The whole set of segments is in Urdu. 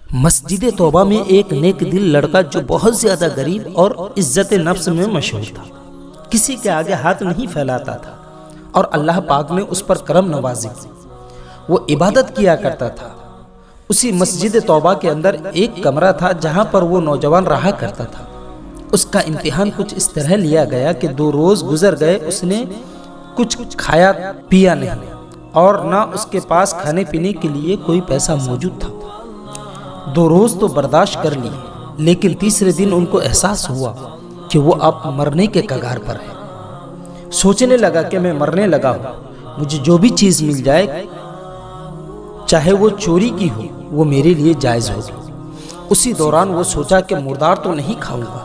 مسجد توبہ میں ایک نیک دل لڑکا جو بہت زیادہ غریب اور عزت نفس میں مشہور تھا، کسی کے آگے ہاتھ نہیں پھیلاتا تھا اور اللہ پاک نے اس پر کرم نوازی کی۔ وہ عبادت کیا کرتا تھا۔ اسی مسجد توبہ کے اندر ایک کمرہ تھا جہاں پر وہ نوجوان رہا کرتا تھا۔ اس کا امتحان کچھ اس طرح لیا گیا کہ 2 روز گزر گئے، اس نے کچھ کھایا پیا نہیں اور نہ اس کے پاس کھانے پینے کے لیے کوئی پیسہ موجود تھا۔ 2 روز تو برداشت کر لی، لیکن تیسرے دن ان کو احساس ہوا کہ وہ اب مرنے کے کگار پر ہے۔ سوچنے لگا کہ میں مرنے لگا ہوں، مجھے جو بھی چیز مل جائے چاہے وہ چوری کی ہو وہ میرے لیے جائز ہوگی۔ اسی دوران وہ سوچا کہ مردار تو نہیں کھاؤں گا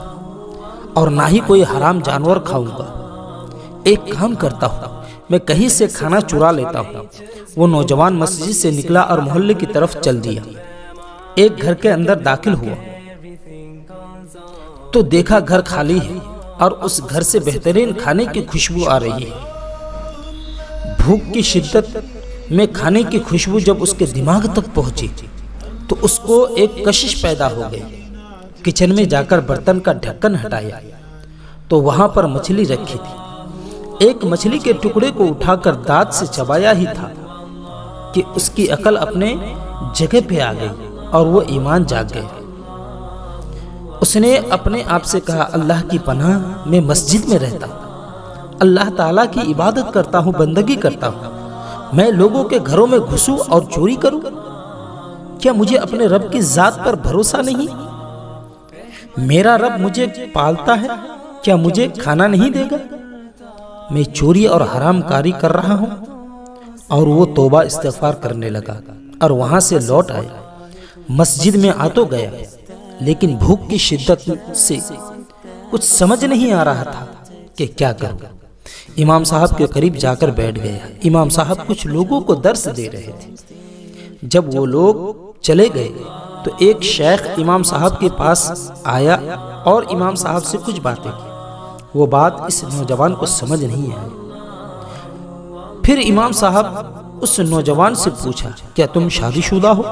اور نہ ہی کوئی حرام جانور کھاؤں گا، ایک کام کرتا ہوں، میں کہیں سے کھانا چرا لیتا ہوں۔ وہ نوجوان مسجد سے نکلا اور محلے کی طرف چل دیا۔ ایک گھر کے اندر داخل ہوا تو دیکھا گھر خالی ہے اور اس گھر سے بہترین کھانے کی خوشبو آ رہی ہے۔ بھوک کی شدت میں کھانے کی خوشبو جب اس کے دماغ تک پہنچی تو اس کو ایک کشش پیدا ہو گئی۔ کچن میں جا کر برتن کا ڈھکن ہٹایا تو وہاں پر مچھلی رکھی تھی۔ ایک مچھلی کے ٹکڑے کو اٹھا کر دانت سے چبایا ہی تھا کہ اس کی عقل اپنے جگہ پہ آ گئی اور وہ ایمان جاگ گئے۔ اس نے اپنے آپ سے کہا، اللہ کی پناہ، میں مسجد میں رہتا ہوں، اللہ تعالیٰ کی عبادت کرتا ہوں، بندگی کرتا ہوں، میں لوگوں کے گھروں میں گھسوں اور چوری کروں؟ کیا مجھے اپنے رب کی ذات پر بھروسہ نہیں؟ میرا رب مجھے پالتا ہے، کیا مجھے کھانا نہیں دے گا؟ میں چوری اور حرام کاری کر رہا ہوں۔ اور وہ توبہ استغفار کرنے لگا اور وہاں سے لوٹ آیا۔ مسجد میں آ تو گیا، لیکن بھوک کی شدت سے کچھ سمجھ نہیں آ رہا تھا کہ کیا کروں۔ امام صاحب کے قریب جا کر بیٹھ گیا۔ امام صاحب کچھ لوگوں کو درس دے رہے تھے۔ جب وہ لوگ چلے گئے تو ایک شیخ امام صاحب کے پاس آیا اور امام صاحب سے کچھ باتیں کی۔ وہ بات اس نوجوان کو سمجھ نہیں آئی۔ پھر امام صاحب اس نوجوان سے پوچھا، کیا تم شادی شدہ ہو؟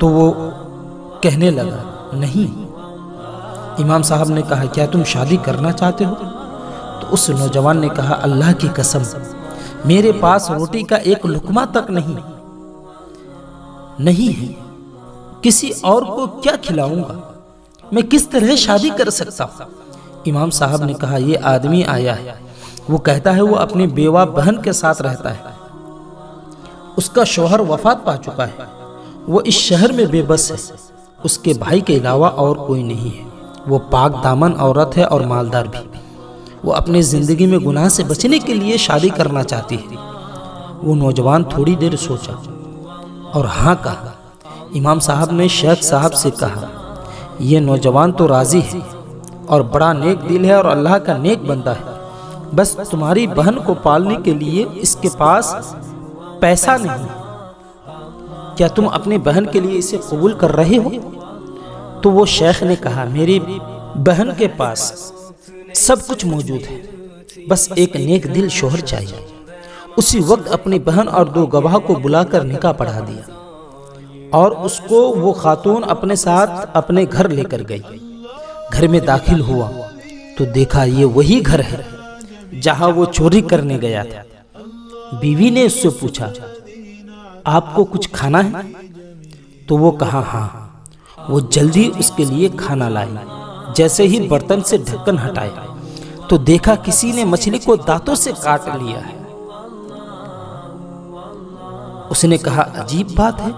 تو وہ کہنے لگا، نہیں۔ امام صاحب نے کہا، کیا تم شادی کرنا چاہتے ہو؟ تو اس نوجوان نے کہا، اللہ کی قسم، میرے پاس روٹی کا ایک لقمہ تک نہیں ہے، کسی اور کو کیا کھلاؤں گا؟ میں کس طرح شادی کر سکتا ہوں؟ امام صاحب نے کہا، یہ آدمی آیا ہے، وہ کہتا ہے وہ اپنی بیوہ بہن کے ساتھ رہتا ہے، اس کا شوہر وفات پا چکا ہے، وہ اس شہر میں بے بس ہے، اس کے بھائی کے علاوہ اور کوئی نہیں ہے، وہ پاک دامن عورت ہے اور مالدار بھی، وہ اپنی زندگی میں گناہ سے بچنے کے لیے شادی کرنا چاہتی ہے۔ وہ نوجوان تھوڑی دیر سوچا اور ہاں کہا۔ امام صاحب نے شیخ صاحب سے کہا، یہ نوجوان تو راضی ہے اور بڑا نیک دل ہے اور اللہ کا نیک بندہ ہے، بس تمہاری بہن کو پالنے کے لیے اس کے پاس پیسہ نہیں ہے، کیا تم اپنی بہن کے لیے اسے قبول کر رہے ہو؟ تو وہ شیخ نے کہا، میری بہن کے پاس سب کچھ موجود ہے، بس ایک نیک دل شوہر چاہیے۔ اسی وقت اپنی بہن اور 2 گواہ کو بلا کر نکاح پڑھا دیا اور اس کو وہ خاتون اپنے ساتھ اپنے گھر لے کر گئی۔ گھر میں داخل ہوا تو دیکھا یہ وہی گھر ہے جہاں وہ چوری کرنے گیا تھا۔ بیوی نے اس سے پوچھا، آپ کو کچھ کھانا ہے؟ تو وہ کہا ہاں۔ وہ جلدی اس کے لیے کھانا لائی۔ جیسے ہی برتن سے ڈھکن ہٹایا تو دیکھا کسی نے مچھلی کو دانتوں سے کاٹ لیا ہے۔ اس نے کہا، عجیب بات ہے،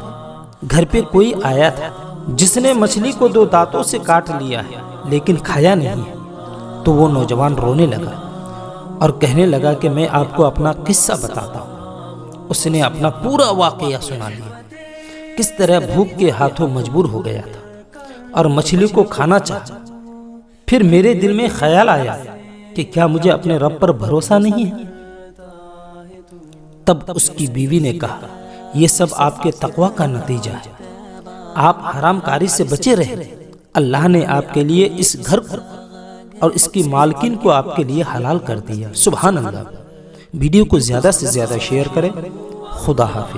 گھر پہ کوئی آیا تھا جس نے مچھلی کو 2 دانتوں سے کاٹ لیا ہے لیکن کھایا نہیں ہے۔ تو وہ نوجوان رونے لگا اور کہنے لگا کہ میں آپ کو اپنا قصہ بتاتا ہوں۔ اس نے اپنا پورا واقعہ سنا دیا، کس طرح بھوک کے ہاتھوں مجبور ہو گیا تھا اور مچھلی کو کھانا چاہا۔ پھر میرے دل میں خیال آیا کہ کیا مجھے اپنے رب پر بھروسہ نہیں ہے؟ تب اس کی بیوی نے کہا، یہ سب آپ کے تقوی کا نتیجہ ہے، آپ حرام کاری سے بچے رہے، اللہ نے آپ کے لیے اس گھر کو اور اس کی مالکین کو آپ کے لیے حلال کر دیا۔ سبحان اللہ۔ ویڈیو کو زیادہ سے زیادہ شیئر کریں۔ خدا حافظ۔